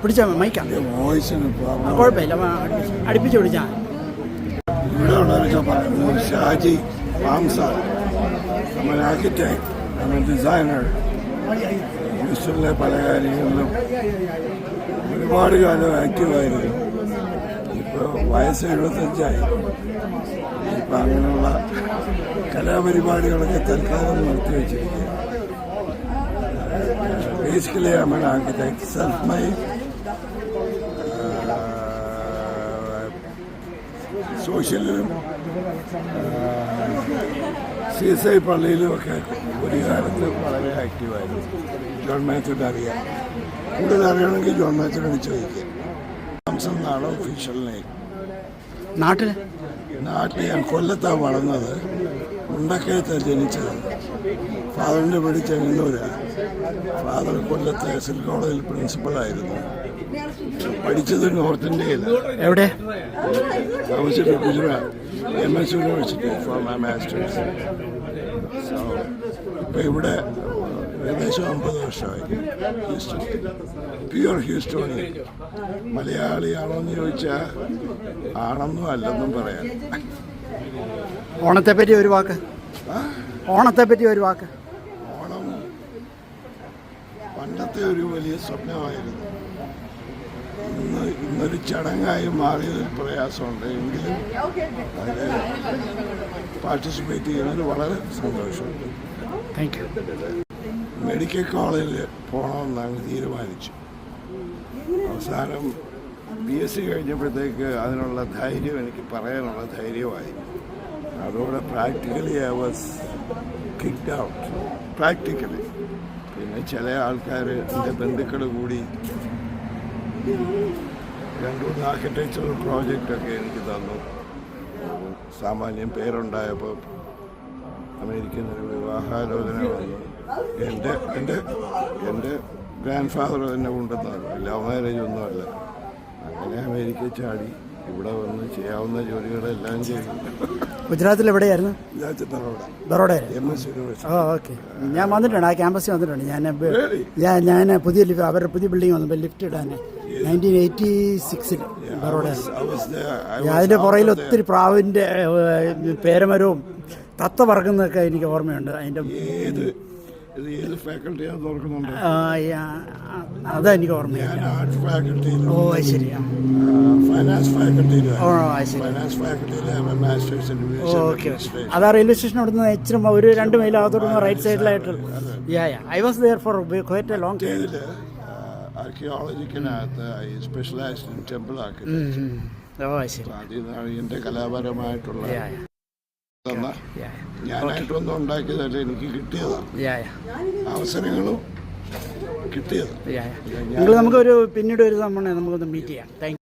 പിടിച്ചാൽ മൈക്കാം കുഴപ്പമില്ല, അടുപ്പിച്ച് പിടിച്ചാൽ. ഇവിടെ ഉള്ളവരൊക്കെ പറയുന്നത് ഷാജി പാംസാർ, നമ്മൾ ആർക്കിടെക്ട്, നമ്മൾ ഡിസൈനർ, ഹ്യൂസ്റ്റണിലെ പല കാര്യങ്ങളിലും ഒരുപാട് കാലം ആക്റ്റീവായിരുന്നു. ഇപ്പോൾ വയസ്സ് 75ആയി. ഇപ്പം അങ്ങനെയുള്ള കലാപരിപാടികളൊക്കെ തൽക്കാലം നിർത്തിവെച്ചിരിക്കുക. Basically I'm an architect, self-made, സോഷ്യലിലും CSI പള്ളിയിലുമൊക്കെ ഒരു കാലത്ത് വളരെ ആക്റ്റീവായിരുന്നു. ജോൺ മാത്യുവിൻ്റെ അറിയാം. കൂടുതൽ അറിയണമെങ്കിൽ ജോൺ മാത്യുവിനോട് ചോദിക്കുക. എന്നാണ് ഒഫീഷ്യൽ നെയിം. നാട്ടിൽ ഞാൻ കൊല്ലത്താണ് വളർന്നത്. മുണ്ടക്കയത്താണ് ജനിച്ചത്. ഫാദറിൻ്റെ വീട് ചെങ്ങന്നൂരാണ്. ഫാദർ കൊല്ലത്ത് എസ് കോളേജിൽ പ്രിൻസിപ്പളായിരുന്നു. പഠിച്ചത് നോർത്ത് ഇന്ത്യയിൽ. എവിടെ? താമസിച്ചത് Gujarat MS university for my masters. ഇപ്പം ഇവിടെ ഏകദേശം 50 വർഷമായി. Houston, pure ഹ്യൂസ്റ്റോണിയൻ. മലയാളിയാണോ എന്ന് ചോദിച്ചാൽ ആണെന്നും അല്ലെന്നും പറയാം. ഓണത്തെപ്പറ്റി ഒരു വാക്ക്. ഓണത്തെപ്പറ്റി ഒരു വാക്ക്. ഓണം പണ്ടത്തെ ഒരു വലിയ സ്വപ്നമായിരുന്നു. ഇന്നൊരു ചടങ്ങായി മാറിയതിൽ പ്രയാസമുണ്ട്. എങ്കിലും അതിൽ പാർട്ടിസിപ്പേറ്റ് ചെയ്യുന്നതിൽ വളരെ സന്തോഷമുണ്ട്. Thank you. മെഡിക്കൽ കോളേജിൽ പോകണമെന്നാണ് തീരുമാനിച്ചു. അവസാനം BSc കഴിഞ്ഞപ്പോഴത്തേക്ക് അതിനുള്ള ധൈര്യം, എനിക്ക് പറയാനുള്ള ധൈര്യമായി. അതോടെ practically I was kicked out. Practically. പിന്നെ ചില ആൾക്കാർ, എൻ്റെ ബന്ധുക്കൾ കൂടി 2-3 ആർക്കിടെക്ചറൽ പ്രോജക്റ്റൊക്കെ എനിക്ക് തന്നു. സാമാന്യം പേരുണ്ടായപ്പോൾ അമേരിക്കൻ ഒരു വിവാഹാലോചന വന്നു. എൻ്റെ ഗ്രാൻഡ് ഫാദർ തന്നെ കൊണ്ടുവന്നതാണ്. ലവ് മാരേജ് ഒന്നുമല്ല. അങ്ങനെ അമേരിക്ക ചാടി ഇവിടെ വന്ന് ചെയ്യാവുന്ന ജോലികളെല്ലാം ചെയ്തു. ഗുജറാത്തിൽ എവിടെയായിരുന്നു? ബറോഡ. MS university. ഓക്കെ. ഞാൻ വന്നിട്ടുണ്ട്, ആ ക്യാമ്പസിൽ വന്നിട്ടുണ്ട്. ഞാൻ അവരുടെ പുതിയ ബിൽഡിംഗ് വന്നപ്പോൾ ലിഫ്റ്റ് ഇടാൻ 1986 ബറോഡ. അതിൻ്റെ പുറയിൽ ഒത്തിരി പ്രാവിൻ്റെ പേരമരവും തത്ത പറക്കുന്നതൊക്കെ എനിക്ക് ഓർമ്മയുണ്ട്. അതിൻ്റെ അതാ എനിക്ക് ഓർമ്മയില്ല. ഓ ശരി. ഓക്കെ. അതാ റെയിൽവേ സ്റ്റേഷൻ അവിടുന്ന് ഇച്ചിരി ഒരു 2 മൈൽ അകത്തോട്ട് റൈറ്റ് സൈഡിലായിട്ട്. I was there for quite a long time. ആർക്കിയോളജിക്കകത്ത് I specialised in temple architecture. അതിൽ നിന്നാണ് എൻ്റെ കലാപരമായിട്ടുള്ള ഞാനായിട്ടൊന്നും ഉണ്ടാക്കിയതല്ല, എനിക്ക് കിട്ടിയതാണ്. അവസരങ്ങളും കിട്ടിയത്. നമുക്കൊരു പിന്നീട് ഒരു തവണ നമുക്കൊന്ന് മീറ്റ് ചെയ്യാം. Thank you.